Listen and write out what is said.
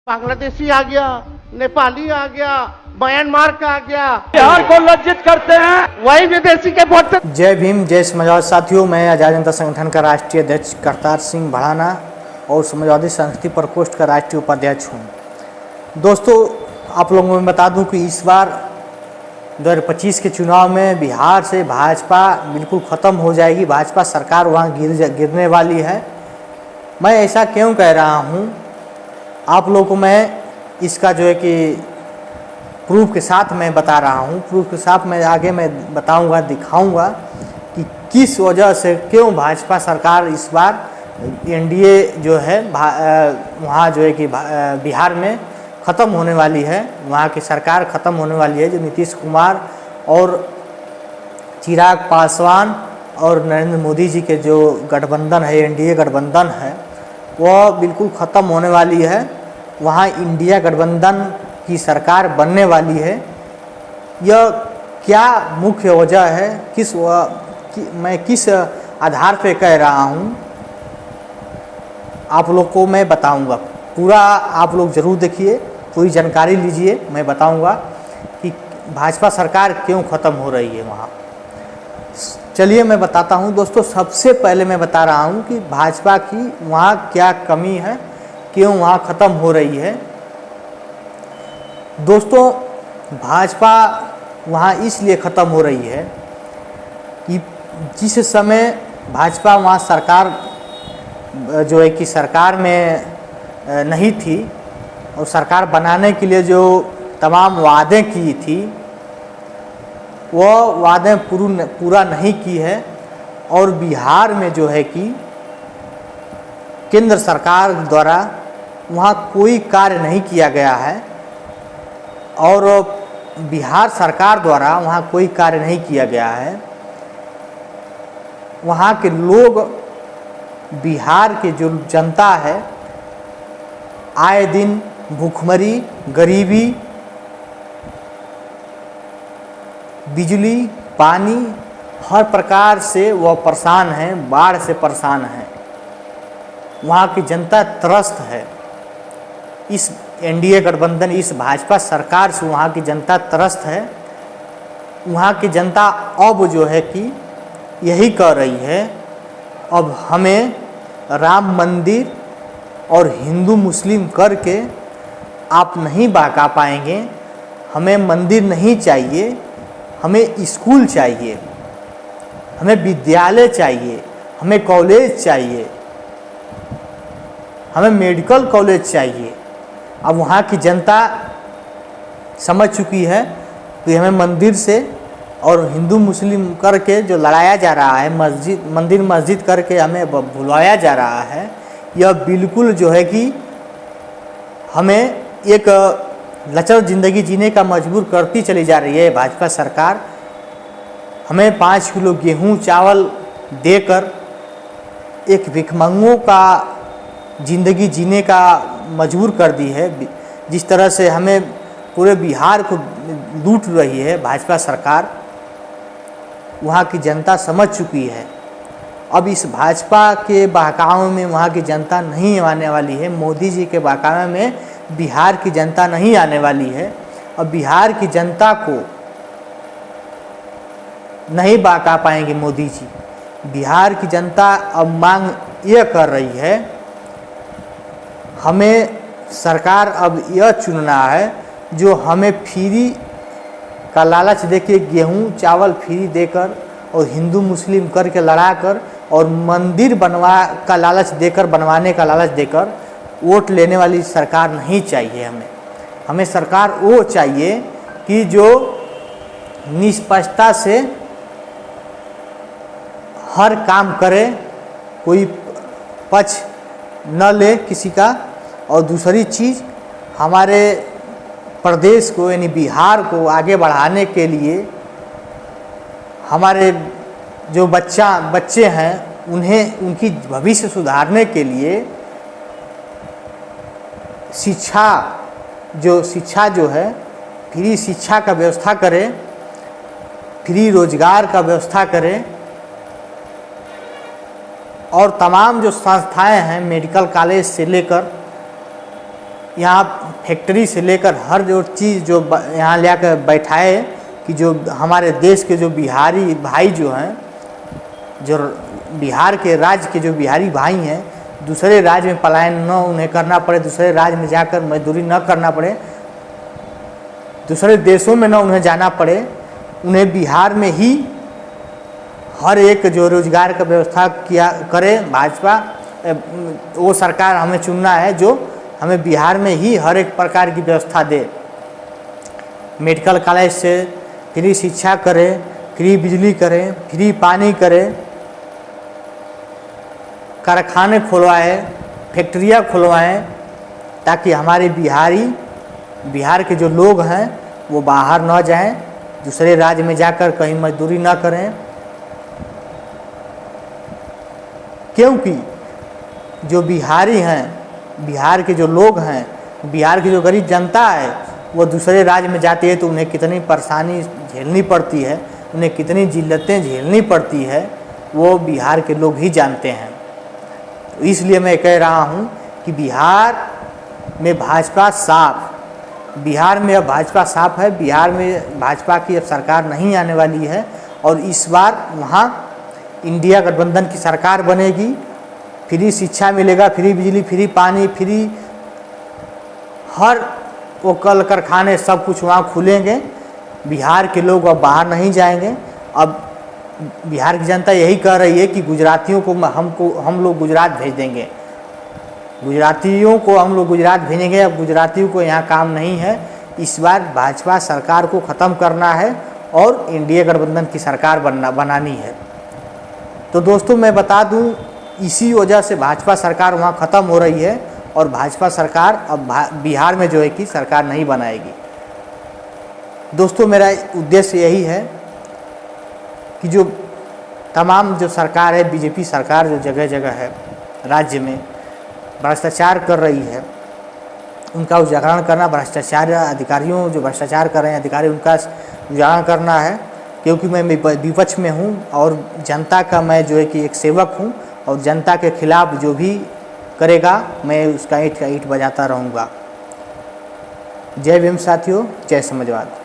बांग्लादेशी आ गया, नेपाली आ गया, म्यांमार का आ गया, बिहार को लज्जित करते हैं। वही विदेशी के वोट से। जय भीम, जय समाजवादी साथियों। मैं आज़ाद जनता संगठन का राष्ट्रीय अध्यक्ष करतार सिंह भड़ाना और समाजवादी संस्कृति प्रकोष्ठ का राष्ट्रीय उपाध्यक्ष हूँ। दोस्तों, आप लोगों में बता दूं कि इस बार 2025 के चुनाव में बिहार से भाजपा बिल्कुल ख़त्म हो जाएगी। भाजपा सरकार वहाँ गिरने वाली है। मैं ऐसा क्यों कह रहा हूँ, आप लोगों को मैं इसका जो है कि प्रूफ के साथ मैं बता रहा हूँ। प्रूफ के साथ मैं आगे मैं बताऊँगा, दिखाऊँगा कि किस वजह से क्यों भाजपा सरकार इस बार एनडीए जो है वहाँ जो है कि बिहार में ख़त्म होने वाली है। वहाँ की सरकार ख़त्म होने वाली है। जो नीतीश कुमार और चिराग पासवान और नरेंद्र मोदी जी के जो गठबंधन है, एनडीए गठबंधन है, वह बिल्कुल ख़त्म होने वाली है। वहाँ इंडिया गठबंधन की सरकार बनने वाली है। यह क्या मुख्य वजह है, मैं किस आधार पे कह रहा हूँ, आप लोग को मैं बताऊंगा। पूरा आप लोग ज़रूर देखिए, पूरी जानकारी लीजिए। मैं बताऊंगा कि भाजपा सरकार क्यों ख़त्म हो रही है वहाँ। चलिए मैं बताता हूँ दोस्तों। सबसे पहले मैं बता रहा हूँ कि भाजपा की वहाँ क्या कमी है, क्यों वहाँ ख़त्म हो रही है। दोस्तों, भाजपा वहाँ इसलिए ख़त्म हो रही है कि जिस समय भाजपा वहाँ सरकार जो है कि सरकार में नहीं थी और सरकार बनाने के लिए जो तमाम वादे की थी, वह वादे पूरा नहीं की है। और बिहार में जो है कि केंद्र सरकार द्वारा वहाँ कोई कार्य नहीं किया गया है और बिहार सरकार द्वारा वहाँ कोई कार्य नहीं किया गया है। वहाँ के लोग, बिहार के जो जनता है, आए दिन भूखमरी, गरीबी, बिजली, पानी, हर प्रकार से वह परेशान है, बाढ़ से परेशान है। वहाँ की जनता त्रस्त है। इस एनडीए गठबंधन, इस भाजपा सरकार से वहाँ की जनता त्रस्त है। वहाँ की जनता अब जो है कि यही कह रही है, अब हमें राम मंदिर और हिंदू मुस्लिम करके आप नहीं बहका पाएंगे। हमें मंदिर नहीं चाहिए, हमें स्कूल चाहिए, हमें विद्यालय चाहिए, हमें कॉलेज चाहिए, हमें मेडिकल कॉलेज चाहिए। अब वहाँ की जनता समझ चुकी है कि हमें मंदिर से और हिंदू मुस्लिम करके जो लड़ाया जा रहा है, मंदिर मस्जिद करके हमें भुलाया जा रहा है, यह बिल्कुल जो है कि हमें एक लचर ज़िंदगी जीने का मजबूर करती चली जा रही है भाजपा सरकार। हमें 5 किलो गेहूं चावल देकर एक भिखमंगों का ज़िंदगी जीने का मजबूर कर दी है। जिस तरह से हमें पूरे बिहार को लूट रही है भाजपा सरकार, वहाँ की जनता समझ चुकी है। अब इस भाजपा के बहकावे में वहाँ की जनता नहीं आने वाली है। मोदी जी के बहकावे में बिहार की जनता नहीं आने वाली है। अब बिहार की जनता को नहीं बहका पाएंगे मोदी जी। बिहार की जनता अब मांग यह कर रही है, हमें सरकार अब यह चुनना है जो हमें फ्री का लालच देके गेहूं चावल फ्री देकर और हिंदू मुस्लिम करके लड़ाकर और मंदिर का लालच देकर, बनवाने का लालच देकर वोट लेने वाली सरकार नहीं चाहिए। हमें सरकार वो चाहिए कि जो निष्पक्षता से हर काम करे, कोई पक्ष न ले किसी का। और दूसरी चीज़, हमारे प्रदेश को यानी बिहार को आगे बढ़ाने के लिए हमारे जो बच्चे हैं उन्हें उनकी भविष्य सुधारने के लिए शिक्षा जो है, फ्री शिक्षा का व्यवस्था करें, फ्री रोजगार का व्यवस्था करें और तमाम जो संस्थाएं हैं, मेडिकल कॉलेज से लेकर यहाँ फैक्ट्री से लेकर हर जो चीज़ जो यहाँ ले कर बैठाए कि जो हमारे देश के जो बिहारी भाई जो हैं, जो बिहार के राज्य के जो बिहारी भाई हैं, दूसरे राज्य में पलायन न उन्हें करना पड़े, दूसरे राज्य में जाकर मजदूरी न करना पड़े, दूसरे देशों में न उन्हें जाना पड़े, उन्हें बिहार में ही हर एक जो रोजगार का व्यवस्था किया करे भाजपा। वो सरकार हमें चुनना है जो हमें बिहार में ही हर एक प्रकार की व्यवस्था दे। मेडिकल कॉलेज से फ्री शिक्षा करे, फ्री बिजली करे, फ्री पानी करे, कारखाने खुलवाए, फैक्ट्रियाँ खुलवाएं, ताकि हमारे बिहार के जो लोग हैं वो बाहर न जाएं, दूसरे राज्य में जाकर कहीं मजदूरी न करें। क्योंकि जो बिहारी हैं, बिहार के जो लोग हैं, बिहार की जो गरीब जनता है, वो दूसरे राज्य में जाती है तो उन्हें कितनी परेशानी झेलनी पड़ती है, उन्हें कितनी जिल्लतें झेलनी पड़ती है, वो बिहार के लोग ही जानते हैं। तो इसलिए मैं कह रहा हूँ कि बिहार में भाजपा साफ, बिहार में अब भाजपा साफ है, बिहार में भाजपा की अब सरकार नहीं आने वाली है और इस बार वहाँ इंडिया गठबंधन की सरकार बनेगी। फ्री शिक्षा मिलेगा, फ्री बिजली, फ्री पानी, फ्री हर वो कल कारखाने सब कुछ वहाँ खुलेंगे। बिहार के लोग अब बाहर नहीं जाएंगे। अब बिहार की जनता यही कह रही है कि गुजरातियों को हम लोग गुजरात भेज देंगे, गुजरातियों को हम लोग गुजरात भेजेंगे। अब गुजरातियों को यहाँ काम नहीं है। इस बार भाजपा सरकार को ख़त्म करना है और इंडिया गठबंधन की सरकार बनानी है। तो दोस्तों मैं बता दूं, इसी वजह से भाजपा सरकार वहाँ ख़त्म हो रही है और भाजपा सरकार अब बिहार में जो है कि सरकार नहीं बनाएगी। दोस्तों मेरा उद्देश्य यही है कि जो तमाम जो सरकार है, बीजेपी सरकार जो जगह जगह है राज्य में भ्रष्टाचार कर रही है, उनका उजागर करना, भ्रष्टाचार अधिकारियों जो भ्रष्टाचार कर रहे हैं अधिकारी, उनका उजागर करना है। क्योंकि मैं विपक्ष में हूँ और जनता का मैं जो है कि एक सेवक हूँ और जनता के खिलाफ जो भी करेगा मैं उसका ईंट बजाता रहूँगा। जय भीम साथियों, जय समाजवाद।